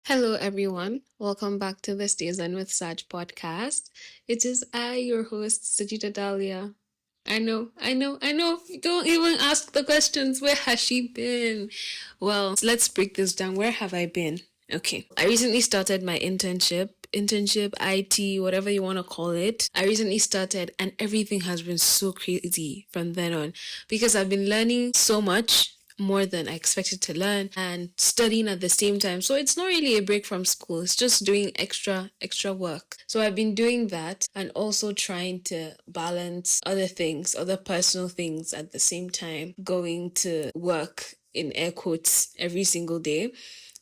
Hello, everyone. Welcome back to the Stazen with Saj podcast. It is I, your host, Sajeedahdahliah. I know. Don't even ask the questions. Where has she been? Well, let's break this down. Where have I been? Okay. I recently started my internship, IT, whatever you want to call it. I recently started and everything has been so crazy from then on because I've been learning so much more than I expected to learn and studying at the same time. So it's not really a break from school. It's just doing extra work. So I've been doing that and also trying to balance other things, other personal things at the same time, going to work in air quotes every single day.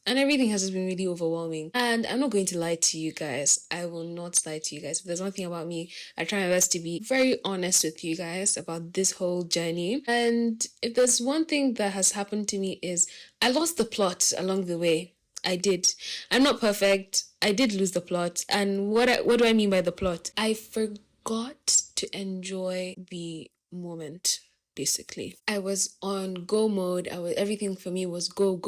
And everything has just been really overwhelming. And I'm not going to lie to you guys. I will not lie to you guys. If there's one thing about me, I try my best to be very honest with you guys about this whole journey. And if there's one thing that has happened to me is I lost the plot along the way. I did. I'm not perfect. I did lose the plot. And what do I mean by the plot? I forgot to enjoy the moment. Basically, I was on go mode. Everything for me was go.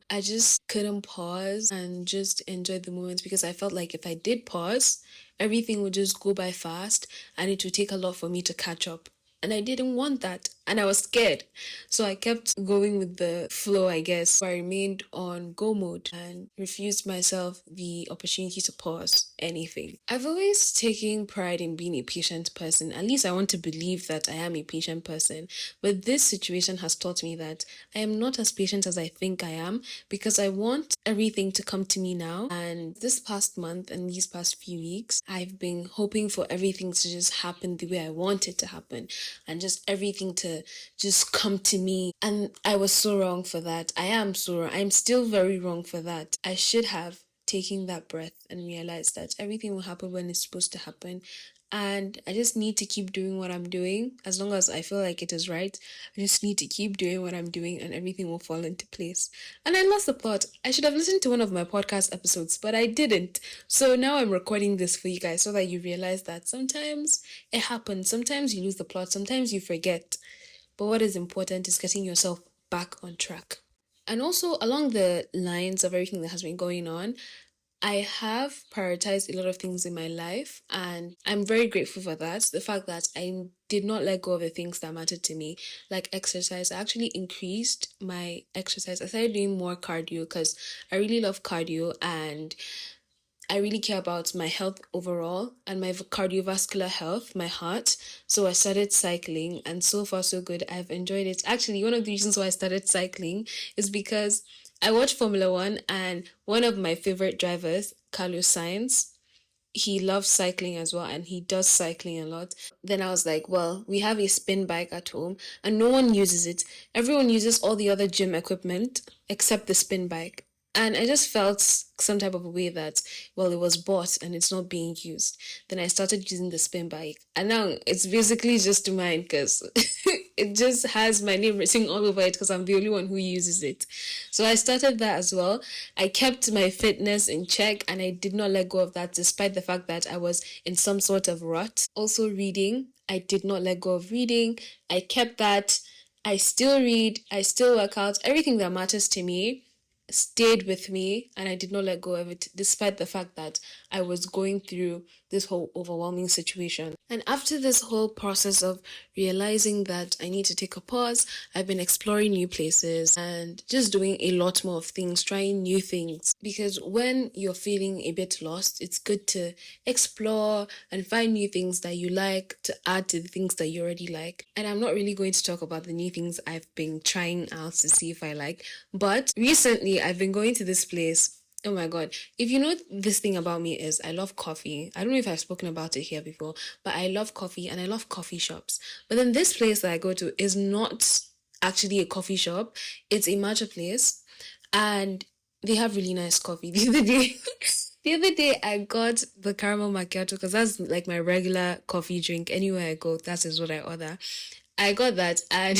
I just couldn't pause and just enjoy the moments because I felt like if I did pause, everything would just go by fast and it would take a lot for me to catch up. And I didn't want that. And I was scared. So I kept going with the flow, I guess. I remained on go mode and refused myself the opportunity to pause anything. I've always taken pride in being a patient person. At least I want to believe that I am a patient person. But this situation has taught me that I am not as patient as I think I am because I want everything to come to me now. And this past month and these past few weeks, I've been hoping for everything to just happen the way I want it to happen and just everything to just come to me. And I was so wrong for that. I am so wrong. I'm still very wrong for that. I should have taken that breath and realized that everything will happen when it's supposed to happen. And I just need to keep doing what I'm doing. As long as I feel like it is right, I just need to keep doing what I'm doing and everything will fall into place. And I lost the plot. I should have listened to one of my podcast episodes, but I didn't. So now I'm recording this for you guys so that you realize that sometimes it happens. Sometimes you lose the plot. Sometimes you forget. But what is important is getting yourself back on track. And also along the lines of everything that has been going on, I have prioritized a lot of things in my life and I'm very grateful for that. The fact that I did not let go of the things that mattered to me, like exercise. I actually increased my exercise. I started doing more cardio because I really love cardio and I really care about my health overall and my cardiovascular health, my heart. So I started cycling and so far so good. I've enjoyed it. Actually, one of the reasons why I started cycling is because I watch Formula One and one of my favorite drivers, Carlos Sainz, he loves cycling as well and he does cycling a lot. Then I was like, well, we have a spin bike at home and no one uses it. Everyone uses all the other gym equipment except the spin bike. And I just felt some type of a way that, well, it was bought and it's not being used. Then I started using the spin bike. And now it's basically just mine because it just has my name written all over it because I'm the only one who uses it. So I started that as well. I kept my fitness in check and I did not let go of that despite the fact that I was in some sort of rut. Also reading. I did not let go of reading. I kept that. I still read. I still work out. Everything that matters to me stayed with me and I did not let go of it despite the fact that I was going through this whole overwhelming situation. And after this whole process of realizing that I need to take a pause, I've been exploring new places and just doing a lot more of things, trying new things. Because when you're feeling a bit lost, it's good to explore and find new things that you like to add to the things that you already like. And I'm not really going to talk about the new things I've been trying out to see if I like, but recently I've been going to this place. Oh my God. If you know this thing about me is I love coffee. I don't know if I've spoken about it here before, but I love coffee and I love coffee shops. But then this place that I go to is not actually a coffee shop. It's a matcha place and they have really nice coffee. The other day I got the caramel macchiato because that's like my regular coffee drink. Anywhere I go, that is what I order. I got that and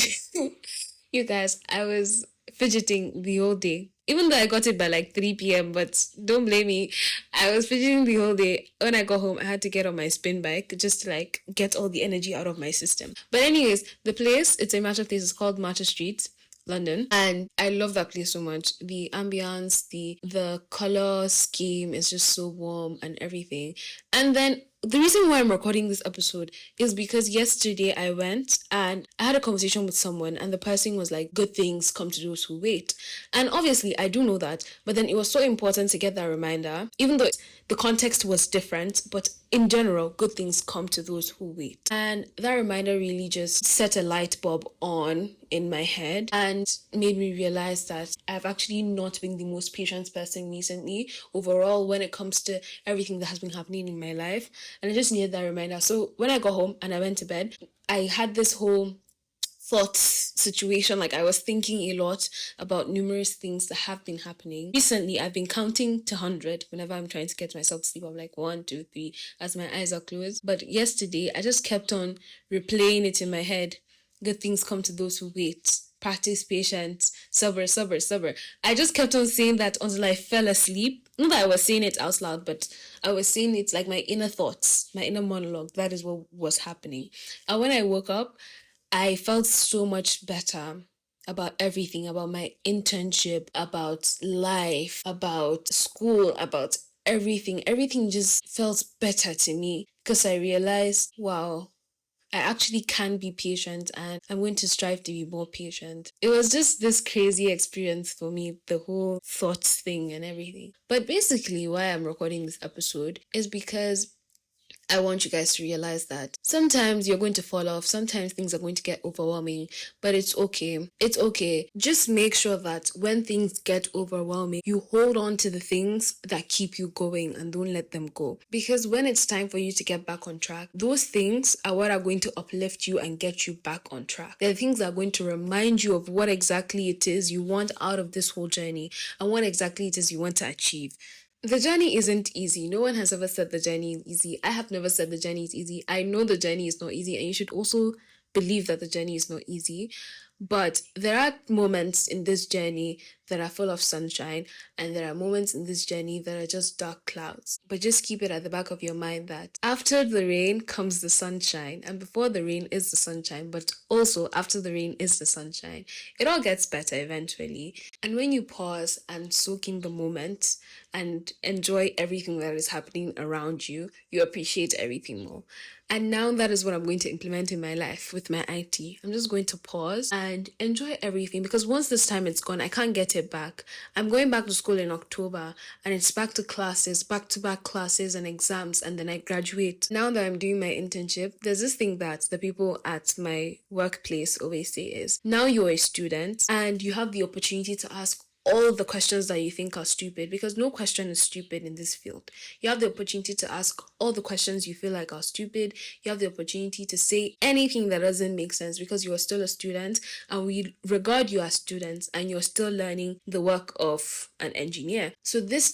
you guys, I was fidgeting the whole day. Even though I got it by like 3 p.m., but don't blame me. I was fidgeting the whole day. When I got home, I had to get on my spin bike just to like get all the energy out of my system. But anyways, the place, it's a matcha place. It's called Matcha Street. London, and I love that place so much. The ambience, the color scheme is just so warm and everything. And then the reason why I'm recording this episode is because yesterday I went and I had a conversation with someone, and the person was like, good things come to those who wait. And obviously I do know that, but then it was so important to get that reminder, even though the context was different, but in general, good things come to those who wait. And that reminder really just set a light bulb on in my head and made me realize that I've actually not been the most patient person recently overall when it comes to everything that has been happening in my life. And I just needed that reminder. So when I got home and I went to bed, I had this whole thought situation. Like, I was thinking a lot about numerous things that have been happening. Recently, I've been counting to 100 whenever I'm trying to get myself to sleep. I'm like 1, 2, 3 as my eyes are closed. But yesterday, I just kept on replaying it in my head. Good things come to those who wait. Practice patience. Sabr, sabr, sabr. I just kept on saying that until I fell asleep. Not that I was saying it out loud, but I was saying it like my inner thoughts, my inner monologue. That is what was happening. And when I woke up, I felt so much better about everything, about my internship, about life, about school, about everything. Everything just felt better to me because I realized, wow, I actually can be patient, and I'm going to strive to be more patient. It was just this crazy experience for me, the whole thoughts thing and everything. But basically, why I'm recording this episode is because I want you guys to realize that sometimes you're going to fall off, sometimes things are going to get overwhelming, but it's okay. It's okay. Just make sure that when things get overwhelming, you hold on to the things that keep you going and don't let them go. Because when it's time for you to get back on track, those things are what are going to uplift you and get you back on track. They're the things that are going to remind you of what exactly it is you want out of this whole journey and what exactly it is you want to achieve. The journey isn't easy. No one has ever said the journey is easy. I have never said the journey is easy. I know the journey is not easy, and you should also believe that the journey is not easy. But there are moments in this journey that are full of sunshine, and there are moments in this journey that are just dark clouds. But just keep it at the back of your mind that after the rain comes the sunshine, and before the rain is the sunshine, but also after the rain is the sunshine. It all gets better eventually. And when you pause and soak in the moment and enjoy everything that is happening around you, you appreciate everything more. And now that is what I'm going to implement in my life with my IT. I'm just going to pause and enjoy everything, because once this time it's gone, I can't get it back. I'm going back to school in October, and it's back to classes, back-to-back classes and exams, and then I graduate. Now that I'm doing my internship, there's this thing that the people at my workplace always say is, now you're a student and you have the opportunity to ask all the questions that you think are stupid, because no question is stupid in this field. You have the opportunity to ask all the questions you feel like are stupid. You have the opportunity to say anything that doesn't make sense, because you are still a student and we regard you as students and you're still learning the work of an engineer. So this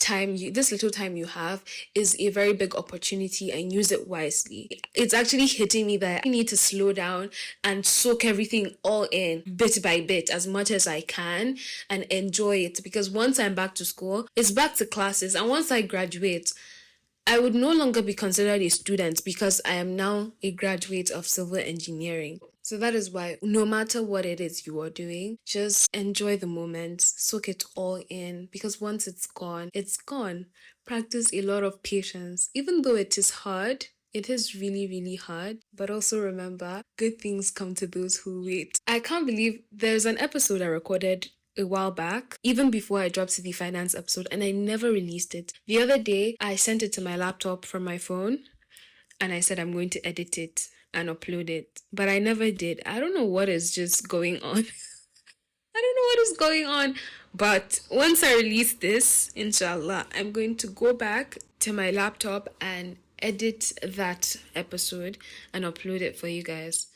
little time you have is a very big opportunity, and use it wisely. It's actually hitting me that I need to slow down and soak everything all in bit by bit as much as I can and enjoy it, because once I'm back to school, it's back to classes, and once I graduate, I would no longer be considered a student because I am now a graduate of civil engineering. So that is why no matter what it is you are doing, just enjoy the moment, soak it all in, because once it's gone, it's gone. Practice a lot of patience, even though it is hard. It is really, really hard, but also remember, good things come to those who wait. I can't believe there's an episode I recorded a while back, even before I dropped the finance episode, and I never released it. The other day, I sent it to my laptop from my phone, and I said I'm going to edit it and upload it, but I never did. I don't know what is just going on. I don't know what is going on, but once I release this, inshallah, I'm going to go back to my laptop and edit that episode and upload it for you guys.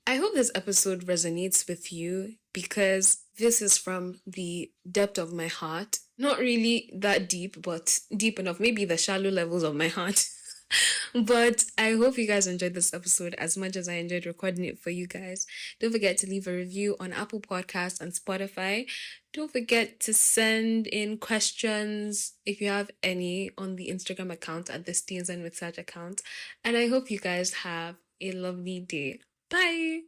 I hope this episode resonates with you, because this is from the depth of my heart. Not really that deep, but deep enough, maybe the shallow levels of my heart. But I hope you guys enjoyed this episode as much as I enjoyed recording it for you guys. Don't forget to leave a review on Apple Podcasts and Spotify. Don't forget to send in questions if you have any on the Instagram account at thestayzenwithsaj account. And I hope you guys have a lovely day. Bye!